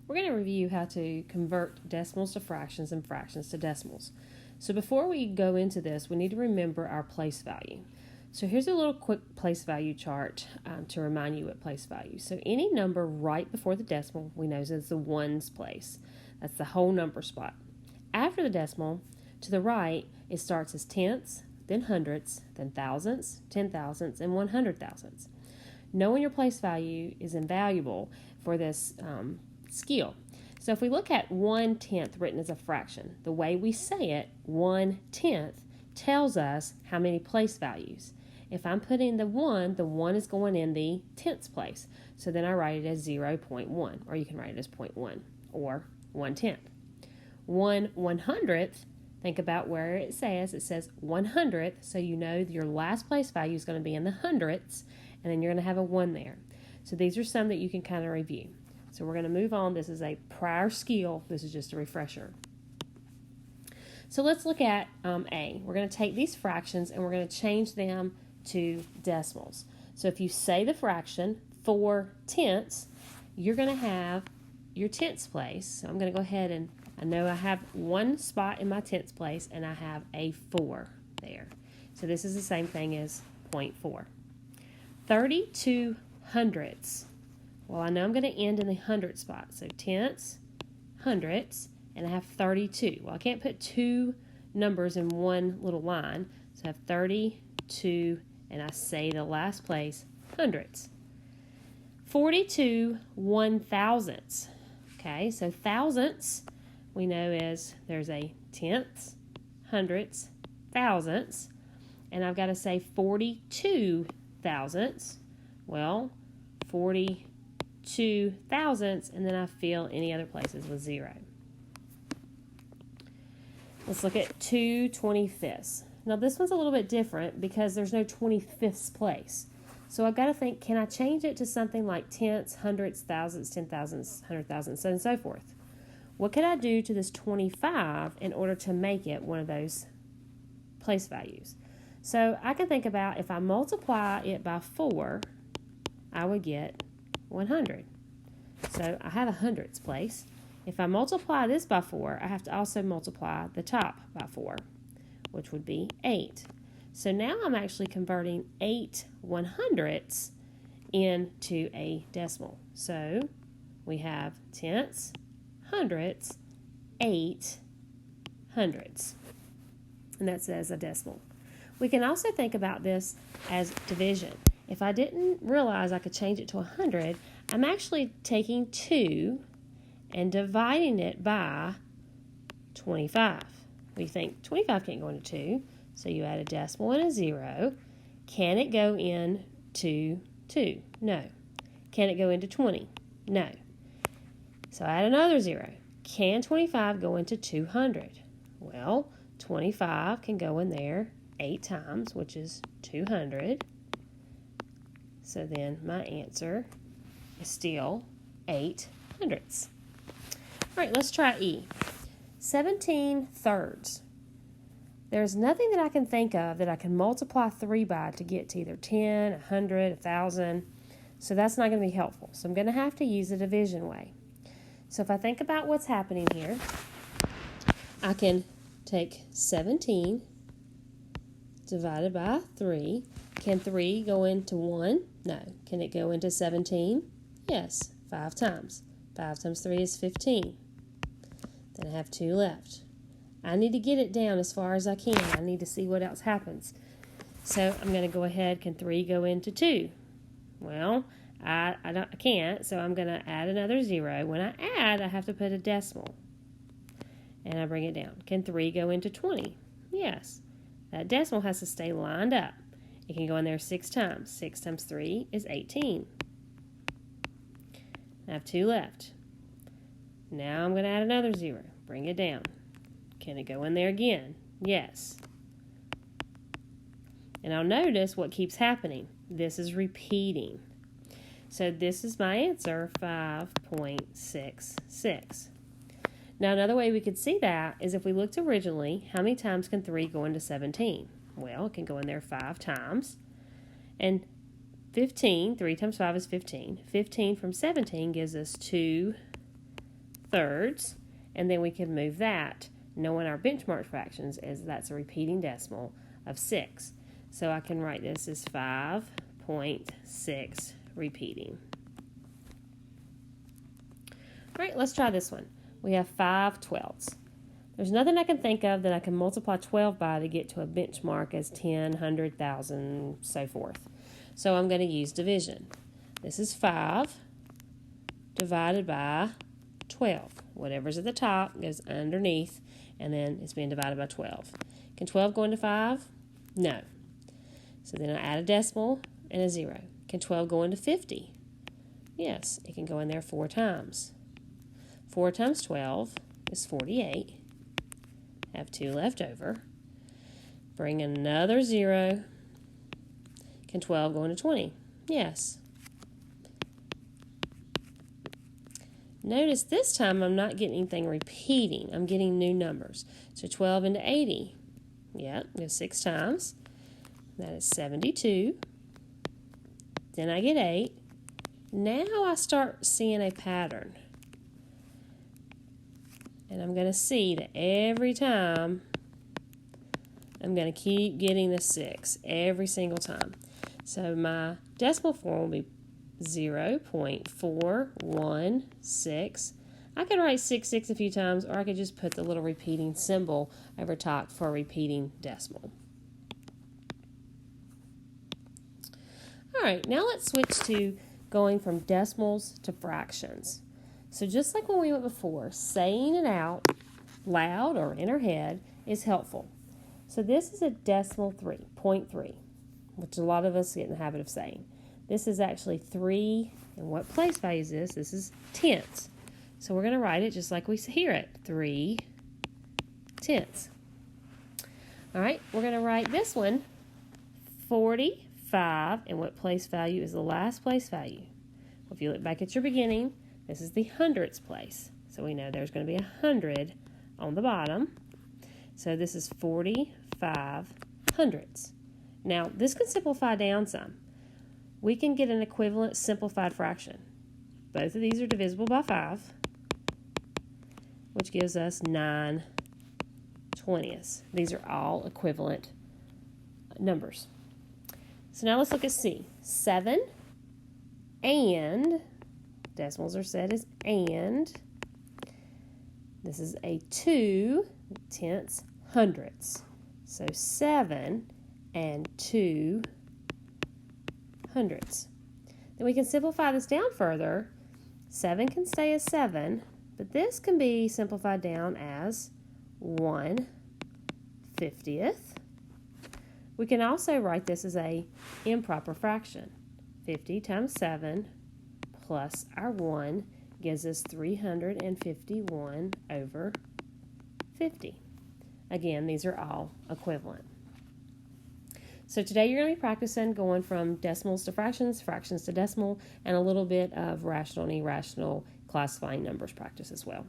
we're going to review how to convert decimals to fractions and fractions to decimals. So before we go into this, we need to remember our place value. So here's a little quick place value chart to remind you what place value. So any number right before the decimal we know is the ones place. That's the whole number spot. After the decimal, to the right, it starts as tenths, then hundredths, then thousandths, 10,000ths, and 100,000ths. Knowing your place value is invaluable for this skill. So if we look at 1/10 written as a fraction, the way we say it, 1/10, tells us how many place values. If I'm putting the 1 is going in the tenths place. So then I write it as 0.1, or you can write it as 0.1, or 1/10. 1/100th, think about where it says 100th, so you know your last place value is going to be in the hundredths, and then you're going to have a 1 there. So these are some that you can kind of review. So we're going to move on. This is a prior skill. This is just a refresher. So let's look at A. We're going to take these fractions and we're going to change them to decimals. So if you say the fraction 4/10, you're going to have your tenths place. So I'm going to go ahead and I know I have one spot in my tenths place and I have a 4 there. So this is the same thing as 0.4. 32 hundredths. Well, I know I'm going to end in the hundredth spot. So tenths, hundredths, and I have 32. Well, I can't put two numbers in one little line. So I have 32, and I say the last place, hundredths. 42 1,000ths. Okay, so thousandths we know is there's a tenths, hundredths, thousandths, and I've got to say 42 thousandths. Well, 42 thousandths, and then I fill any other places with 0. Let's look at 2 25ths. Now this one's a little bit different because there's no 25ths place. So I've got to think, can I change it to something like tenths, hundredths, thousandths, 10,000ths, 100,000ths, and so forth? What could I do to this 25 in order to make it one of those place values? So I can think about if I multiply it by 4, I would get 100. So I have a hundredths place. If I multiply this by 4, I have to also multiply the top by 4, which would be 8. So now I'm actually converting 8 100ths into a decimal. So we have tenths, hundredths, 8 hundredths. And that's as a decimal. We can also think about this as division. If I didn't realize I could change it to 100, I'm actually taking 2 and dividing it by 25. We think 25 can't go into 2, so you add a decimal and a 0. Can it go into 2? No. Can it go into 20? No. So add another 0. Can 25 go into 200? Well, 25 can go in there 8 times, which is 200. So then my answer is still 8 hundredths. All right, let's try E. 17 thirds. There's nothing that I can think of that I can multiply 3 by to get to either 10, 100, 1,000. So that's not going to be helpful. So I'm going to have to use the division way. So if I think about what's happening here, I can take 17 divided by 3. Can 3 go into 1? No. Can it go into 17? Yes, 5 times. 5 times 3 is 15. Then I have 2 left. I need to get it down as far as I can. I need to see what else happens. So I'm going to go ahead. Can 3 go into 2? Well, I can't, so I'm going to add another 0. When I add, I have to put a decimal. And I bring it down. Can 3 go into 20? Yes. That decimal has to stay lined up. It can go in there 6 times. 6 times 3 is 18. I have 2 left. Now I'm going to add another 0. Bring it down. Can it go in there again? Yes. And I'll notice what keeps happening. This is repeating. So this is my answer, 5.66. Now another way we could see that is if we looked originally, how many times can 3 go into 17? Well, it can go in there 5 times. And 15, 3 times 5 is 15. 15 from 17 gives us 2 thirds, and then we can move that, knowing our benchmark fractions, as that's a repeating decimal of 6. So I can write this as 5.6 repeating. All right, let's try this one. We have 5 twelfths. There's nothing I can think of that I can multiply 12 by to get to a benchmark as 10, 100, 1,000, so forth. So I'm going to use division. This is 5 divided by 12. Whatever's at the top goes underneath, and then it's being divided by 12. Can 12 go into 5? No. So then I add a decimal and a 0. Can 12 go into 50? Yes, it can go in there 4 times. 4 times 12 is 48. Have 2 left over. Bring another 0. Can 12 go into 20? Yes. Notice this time I'm not getting anything repeating. I'm getting new numbers. So 12 into 80. Yep, goes 6 times. That is 72. Then I get 8. Now I start seeing a pattern. And I'm going to see that every time I'm going to keep getting the 6 every single time. So my decimal form will be 0.416. I could write 66 a few times, or I could just put the little repeating symbol over top for a repeating decimal. All right, now let's switch to going from decimals to fractions. So just like when we went before, saying it out loud or in our head is helpful. So this is a decimal 3.3, which a lot of us get in the habit of saying. This is actually 3, and what place value is this? This is tenths. So we're going to write it just like we hear it, 3 tenths. All right, we're going to write this one, 45, and what place value is the last place value? Well, if you look back at your beginning, this is the hundredths place. So we know there's going to be 100 on the bottom. So this is 45 hundredths. Now, this can simplify down some. We can get an equivalent simplified fraction. Both of these are divisible by 5, which gives us 9/20. These are all equivalent numbers. So now let's look at C. 7 and, decimals are said as and. This is a 2 tenths hundredths. So 7 and 2 hundredths. Then we can simplify this down further. 7 can stay as 7, but this can be simplified down as 1/50th. We can also write this as a improper fraction. 50 times 7 plus our 1 gives us 351/50. Again, these are all equivalent. So today you're going to be practicing going from decimals to fractions, fractions to decimal, and a little bit of rational and irrational classifying numbers practice as well.